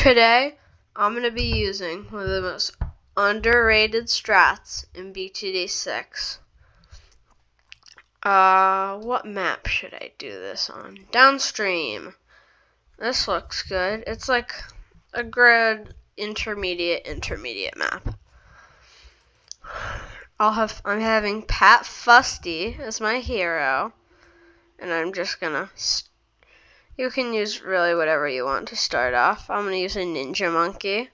Today, I'm going to be using one of the most underrated strats in btd6. What map should I do this on? Downstream. This looks good. It's like a good intermediate map. I'm having Pat Fusty as my hero, and I'm just gonna. You can use really whatever you want to start off. I'm gonna use a ninja monkey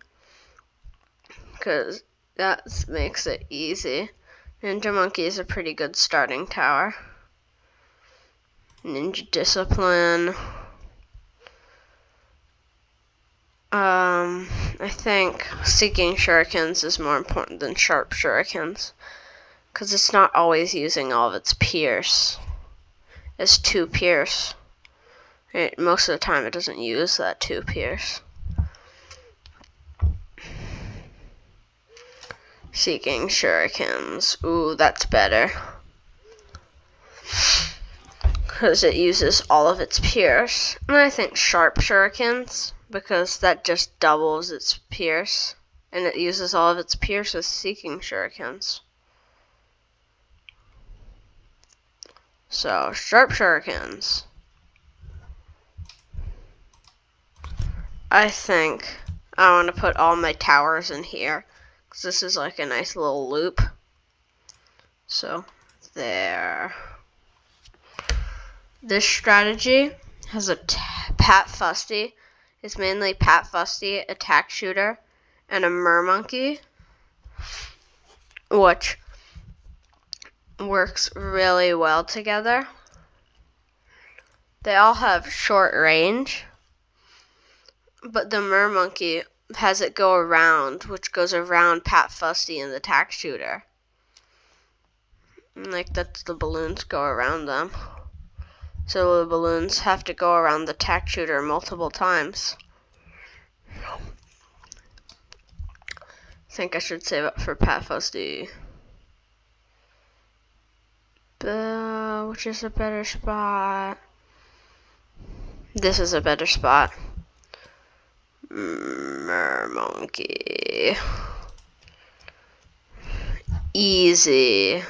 because that makes it easy. Ninja monkey is a pretty good starting tower. Ninja discipline. I think seeking shurikens is more important than sharp shurikens, because it's not always using all of its pierce. It's 2 pierce. Most of the time it doesn't use that 2 pierce. Seeking shurikens. Ooh, that's better, because it uses all of its pierce. And I think sharp shurikens, because that just doubles its pierce, and it uses all of its pierce with seeking shurikens. So, sharp shurikens. I think I want to put all my towers in here, because this is like a nice little loop. So, there. This strategy has a Pat Fusty. It's mainly Pat Fusty, attack shooter, and a mermonkey, which works really well together. They all have short range, but the mermonkey has it go around, which goes around Pat Fusty and the attack shooter. And like that's the balloons go around them. So the balloons have to go around the attack shooter multiple times. I think I should save up for Pat Fusty. Which is a better spot? This is a better spot. Mermonkey. Easy.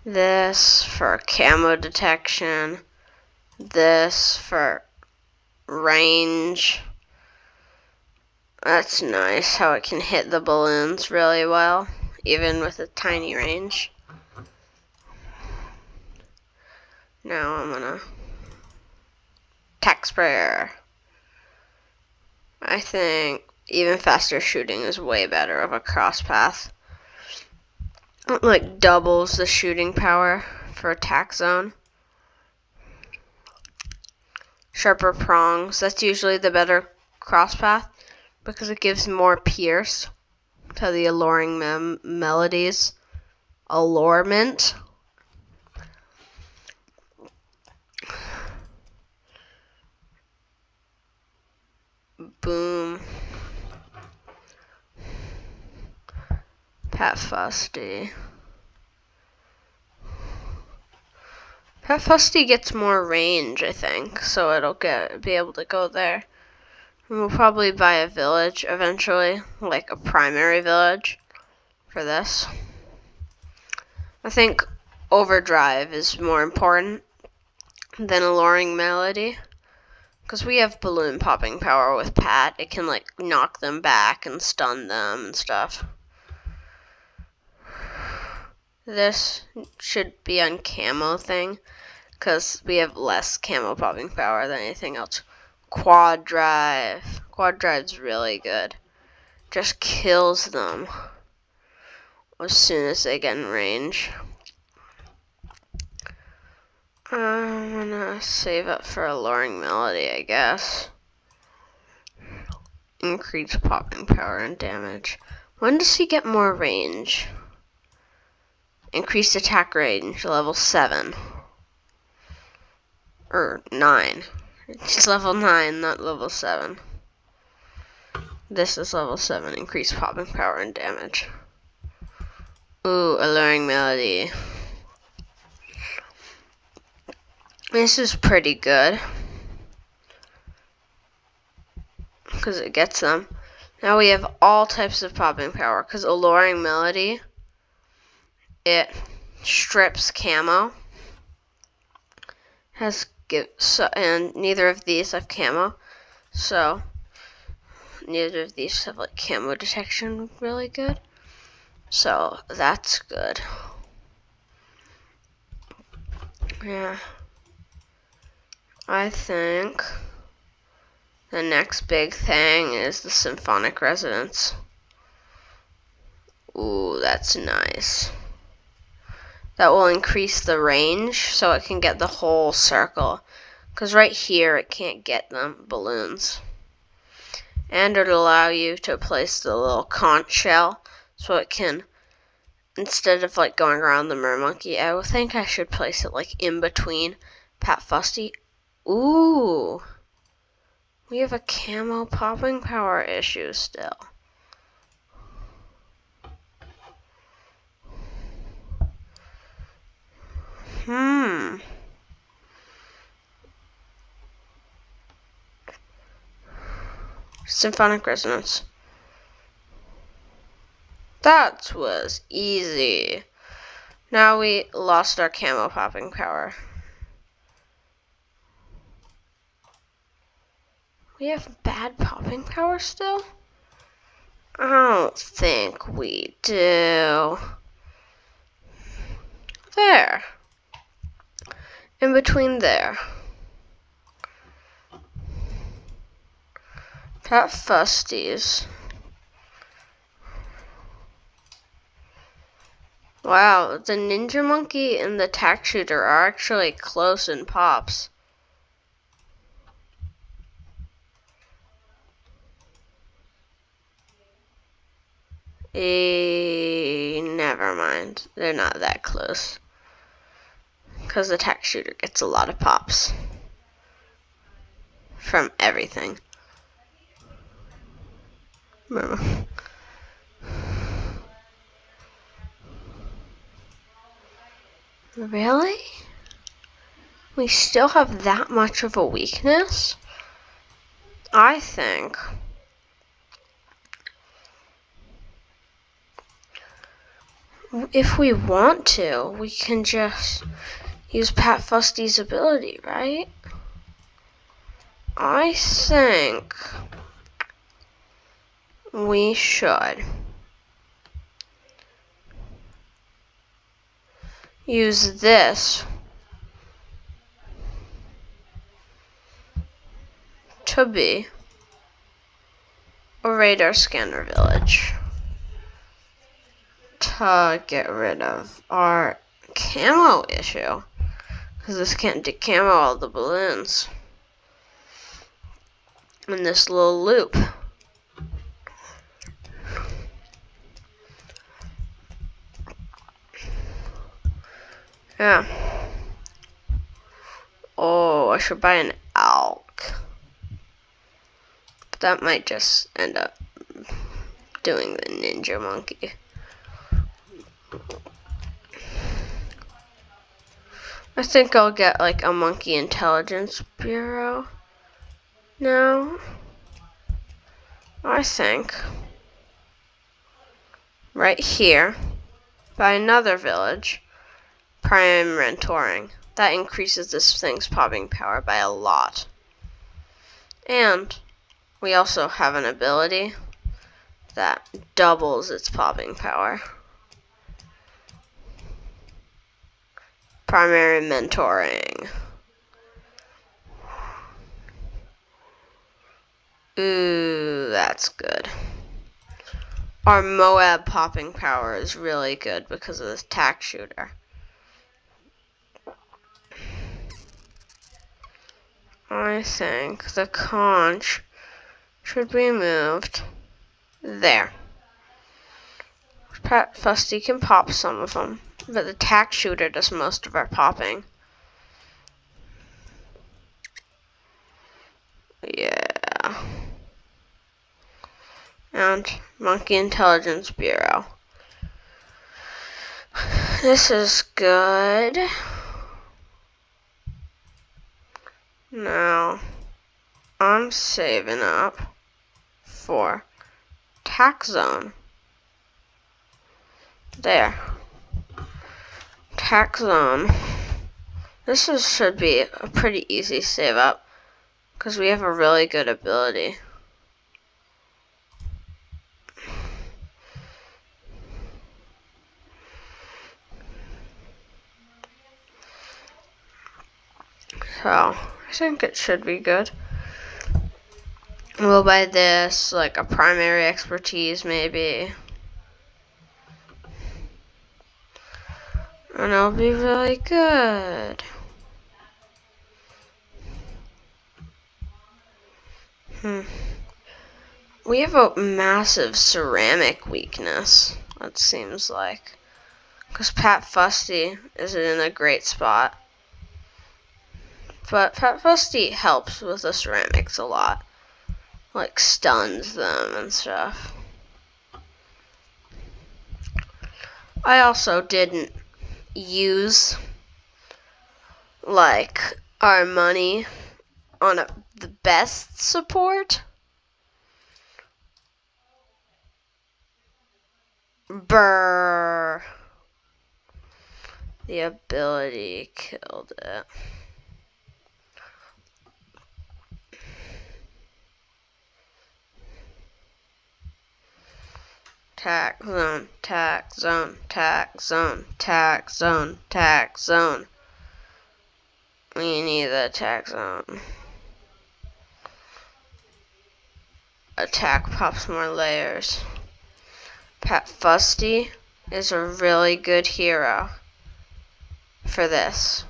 This for camo detection. This for range. That's nice how it can hit the balloons really well, even with a tiny range. Now I'm gonna attack sprayer. I think even faster shooting is way better of a cross path. It like doubles the shooting power for attack zone. Sharper prongs, that's usually the better cross path, because it gives more pierce to the alluring melodies. Allurement. Boom. Pat Fusty. Pat Fusty gets more range, I think, so it'll be able to go there. And we'll probably buy a village eventually, like a primary village for this. I think overdrive is more important than alluring melody, because we have balloon popping power with Pat. It can like knock them back and stun them and stuff. This should be on camo thing, because we have less camo popping power than anything else. Quad drive. Quad drive's really good. Just kills them as soon as they get in range. I'm gonna save up for alluring melody, I guess. Increase popping power and damage. When does he get more range? Increased attack range, level 7. Or 9. It's level 9, not level 7. This is level 7, increased popping power and damage. Ooh, alluring melody. This is pretty good. because it gets them. Now we have all types of popping power, because Alluring Melody, it strips camo, and neither of these have camo, so neither of these have like camo detection really good, so that's good. Yeah, I think the next big thing is the symphonic resonance. Ooh, that's nice. That will increase the range so it can get the whole circle. Because right here it can't get them balloons. And it'll allow you to place the little conch shell so it can, instead of like going around the mermonkey, I would think I should place it like in between Pat Fusty. Ooh, we have a camo popping power issue still. Symphonic resonance. That was easy. Now we lost our camo popping power. We have bad popping power still? I don't think we do. There. In between there. Pat Fusties. Wow, the Ninja Monkey and the Tack Shooter are actually close in pops. Never mind. They're not that close. Because the Tack Shooter gets a lot of pops. From everything. Really? We still have that much of a weakness? I think if we want to, we can just use Pat Fusty's ability, right? I think we should use this to be a radar scanner village to get rid of our camo issue, because this can't decamo all the balloons in this little loop. Yeah. Oh, I should buy an elk. But that might just end up doing the Ninja Monkey. I think I'll get like a Monkey Intelligence Bureau now. I think right here by another village, Prime Rentoring. That increases this thing's popping power by a lot. And we also have an ability that doubles its popping power. Primary mentoring. Ooh, that's good. Our Moab popping power is really good because of this Tack Shooter. I think the conch should be moved there. Pat Fusty can pop some of them, but the Tack Shooter does most of our popping. Yeah. And Monkey Intelligence Bureau. This is good. Now, I'm saving up for attack zone. There. Attack zone. This should be a pretty easy save up because we have a really good ability. So, I think it should be good. We'll buy this, like a primary expertise maybe. And it'll be really good. We have a massive ceramic weakness, it seems like. Because Pat Fusty is in a great spot. But Pat Fusty helps with the ceramics a lot. Like stuns them and stuff. I also didn't use like our money on the best support. Brrr. The ability killed it. Attack zone, attack zone, attack zone, attack zone, attack zone. We need the attack zone. Attack pops more layers. Pat Fusty is a really good hero for this.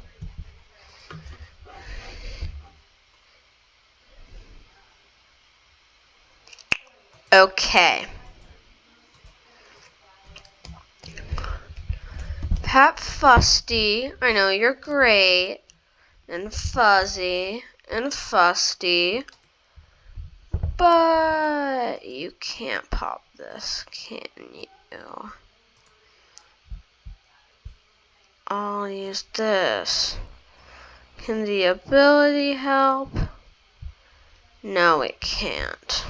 Okay. Pat Fusty, I know you're great, and fuzzy, and fusty, but you can't pop this, can you? I'll use this. Can the ability help? No, it can't.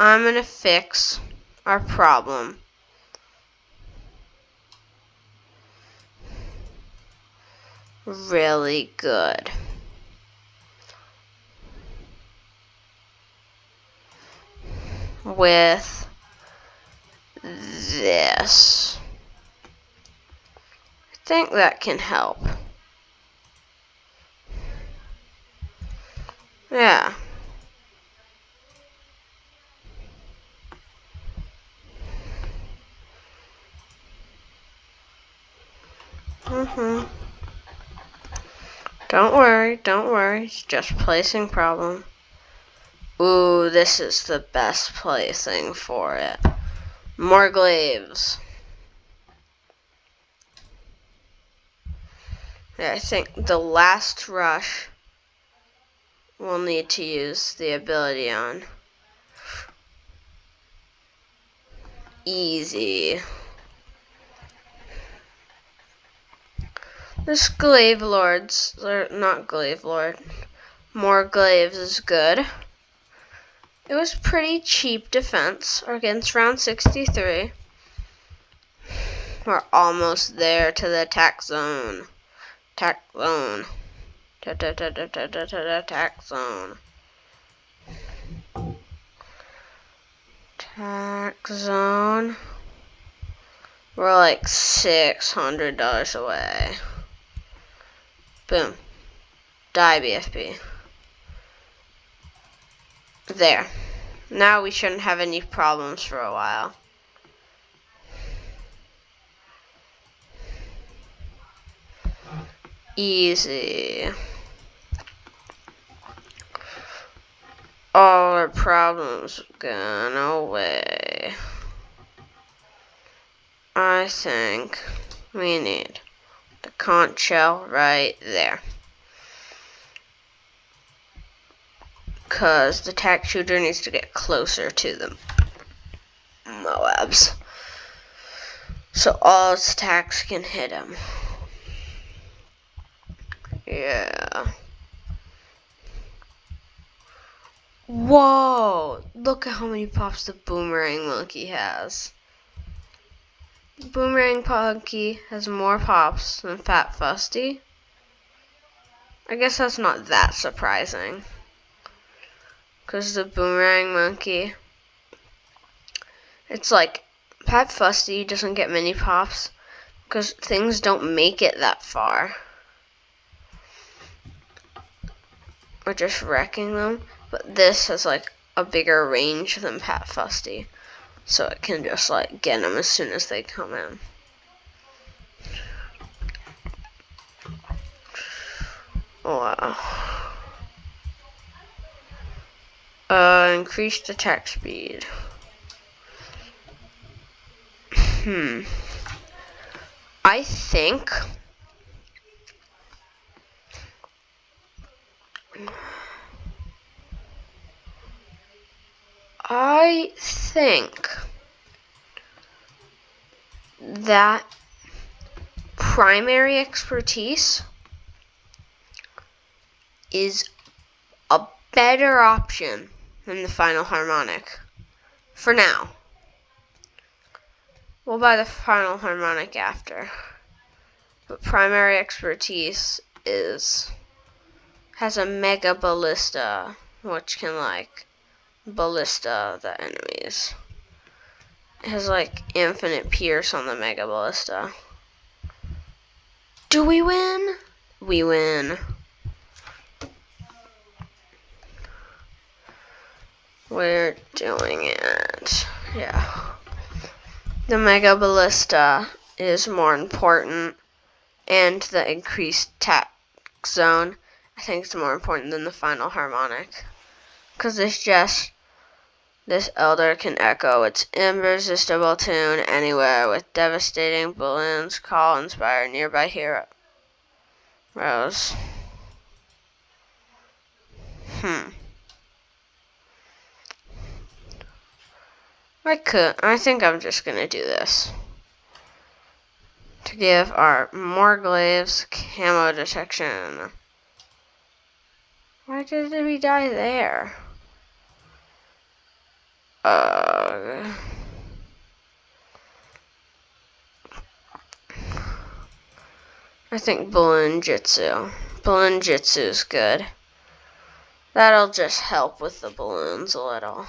I'm gonna fix our problem. Really good. With this. I think that can help. Yeah. Don't worry, it's just placing problem. Ooh, this is the best placing for it. More glaives. Yeah, I think the last rush we'll need to use the ability on. Easy. This glaive lords, or not glaive lord, more glaives is good. It was pretty cheap defense against round 63. We're almost there to the attack zone. Attack zone. Attack zone. Attack zone. We're like $600 away. Boom. Die, BFB. There. Now we shouldn't have any problems for a while. Easy. All our problems gone away. I think we need the conch shell right there. Because the attack shooter needs to get closer to the Moabs. So all its attacks can hit him. Yeah. Whoa! Look at how many pops the boomerang monkey has. The boomerang monkey has more pops than Fat Fusty. I guess that's not that surprising. Because the boomerang monkey, it's like Fat Fusty doesn't get many pops because things don't make it that far. Or just wrecking them. But this has like a bigger range than Pat Fusty. So it can just like get them as soon as they come in. Wow. Increased attack speed. I think that primary expertise is a better option than the final harmonic. For now. We'll buy the final harmonic after. But primary expertise has a mega ballista, which can like ballista the enemies. It has like infinite pierce on the mega ballista. Do we win? We win. We're doing it. Yeah. The mega ballista is more important, and the increased attack zone I think is more important than the final harmonic. Because this Elder can echo its irresistible tune anywhere with devastating balloons, call, inspire nearby heroes. I think I'm just gonna do this. To give our Morglaives camo detection. Why did we die there? I think Balloon Jitsu. Balloon Jitsu is good. That'll just help with the balloons a little.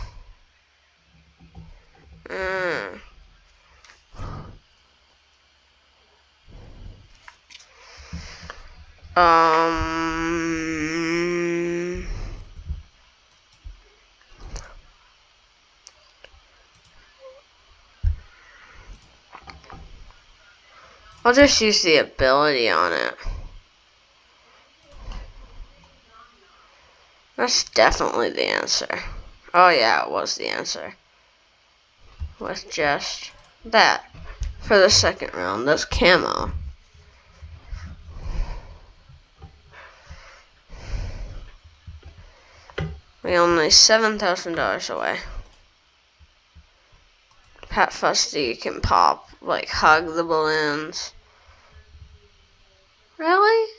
I'll just use the ability on it. That's definitely the answer. Oh yeah, it was the answer. With just that. For the second round, that's camo. We only $7,000 away. Pat Fusty can pop, like hug the balloons. Really?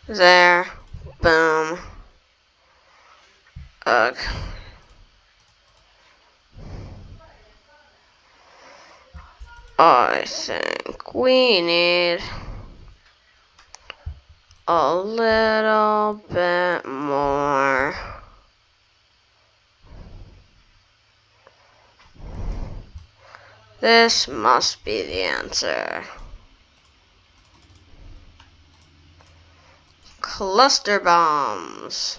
There. Boom. Ugh. I think we need a little bit more. This must be the answer. Cluster bombs.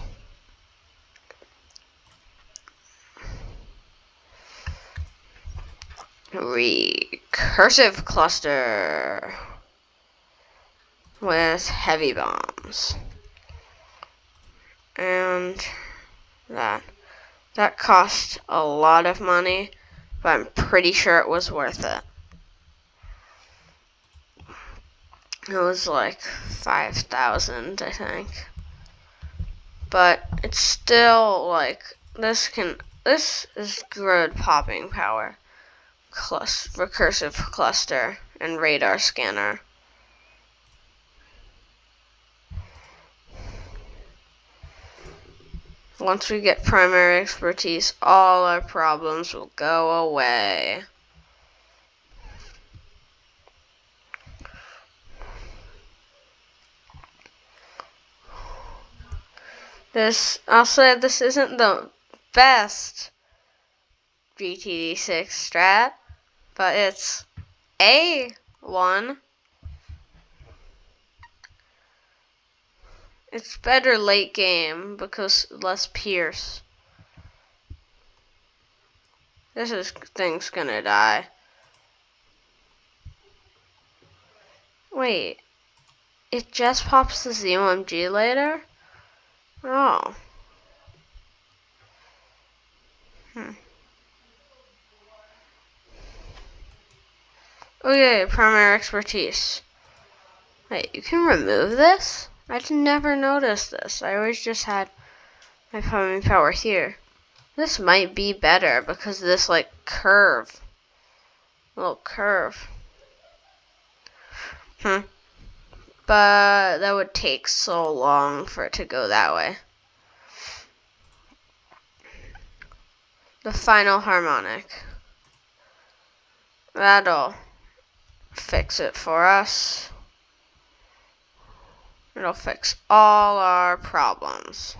Recursive cluster with heavy bombs. And that cost a lot of money, but I'm pretty sure it was worth it. It was like 5,000, I think. But it's still like this is good popping power. Recursive cluster and radar scanner. Once we get primary expertise, all our problems will go away. I'll say this isn't the best btd6 strat, but it's a one. It's better late game because less pierce. This thing's gonna die. Wait, it just pops the ZOMG later? Oh. Okay, primary expertise. Wait, you can remove this? I never noticed this. I always just had my primary power here. This might be better because of this, like, curve. Little curve. But that would take so long for it to go that way. The final harmonic. That'll fix it for us. It'll fix all our problems.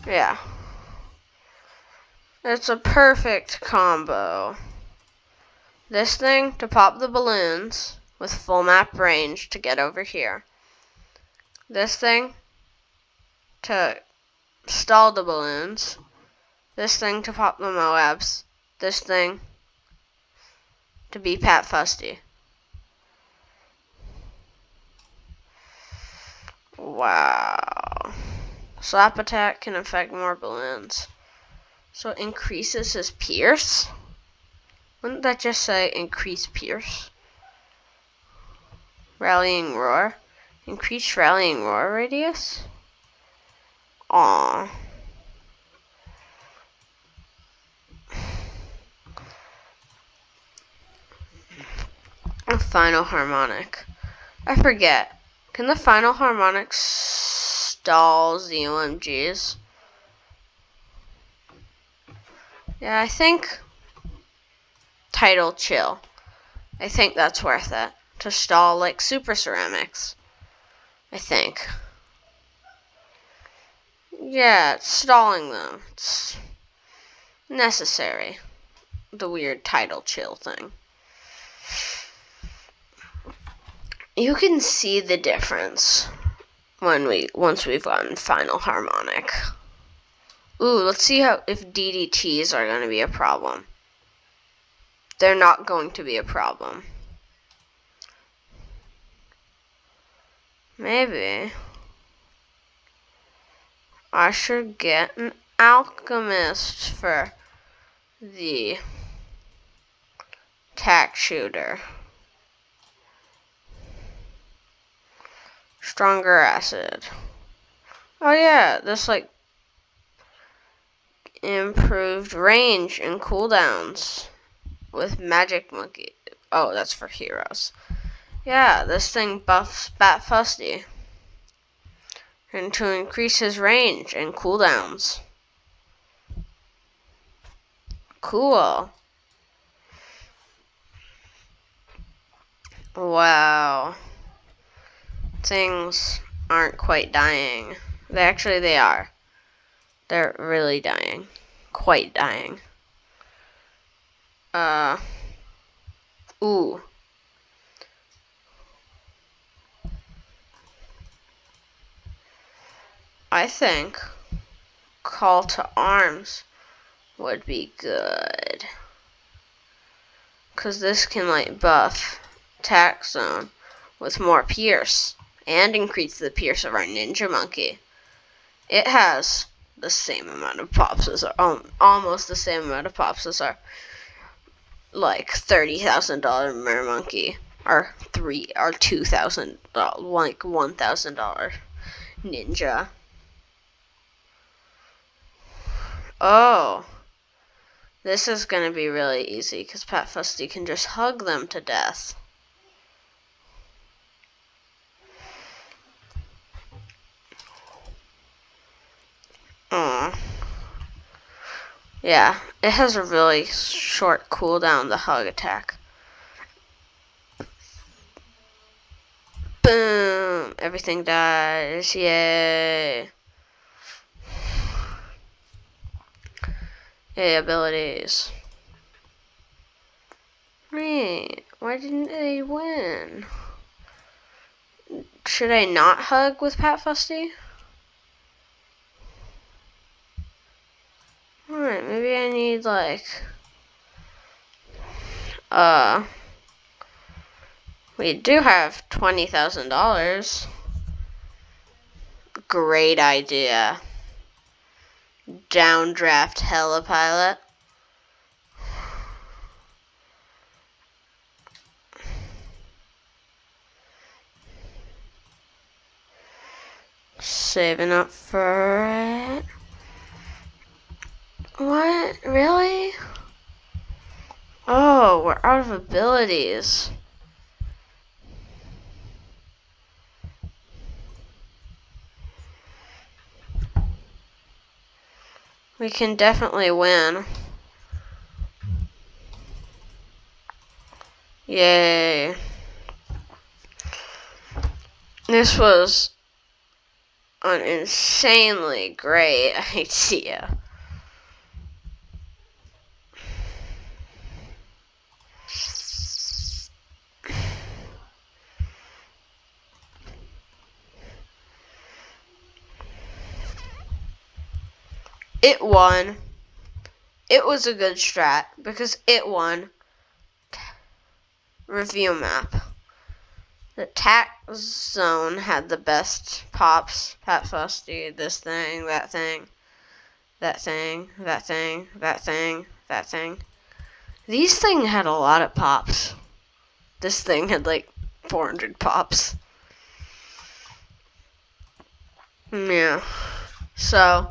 Yeah. It's a perfect combo. This thing to pop the balloons with full map range to get over here. This thing to stall the balloons. This thing to pop the Moabs. This thing to be Pat Fusty. Wow. Slap attack can affect more balloons. So it increases his pierce? Wouldn't that just say increase pierce? Rallying roar. Increase rallying roar radius? Aww. A final harmonic. I forget. Can the final harmonic stall ZOMGs? Yeah, I think Tidal Chill. I think that's worth it. To stall like super ceramics. I think. Yeah, it's stalling them. It's necessary. The weird Tidal Chill thing. You can see the difference once we've gotten final harmonic. Ooh, let's see if DDTs are going to be a problem. They're not going to be a problem. Maybe I should get an alchemist for the tack shooter. Stronger acid. Oh yeah, this like improved range and cooldowns with magic monkey. Oh, that's for heroes. Yeah, this thing buffs Bat Fusty. And to increase his range and cooldowns. Cool. Wow. Things aren't quite dying. They are. They're really dying. Quite dying. Ooh. I think Call to Arms would be good. 'Cause this can like buff Tack Zone with more pierce and increase the pierce of our Ninja Monkey. It has the same amount of pops as almost the same amount of pops as our like $30,000 Mer Monkey, or $2,000, like $1,000 Ninja. Oh, this is gonna be really easy because Pat Fusty can just hug them to death. Yeah, it has a really short cooldown, the hug attack. Boom! Everything dies. Yay! Yay, abilities. Wait, why didn't they win? Should I not hug with Pat Fusty? Alright, maybe I need like we do have $20,000. Great idea. Downdraft helipilot. Saving up for it. What? Really? Oh, we're out of abilities. We can definitely win. Yay. This was an insanely great idea. It won. It was a good strat because it won. Review map. The attack zone had the best pops. Pat Fusty, this thing, that thing, that thing, that thing, that thing, that thing. These things had a lot of pops. This thing had like 400 pops. Yeah. So,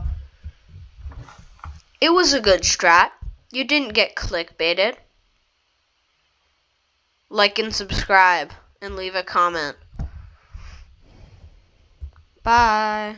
it was a good strat. You didn't get clickbaited. Like and subscribe and leave a comment. Bye.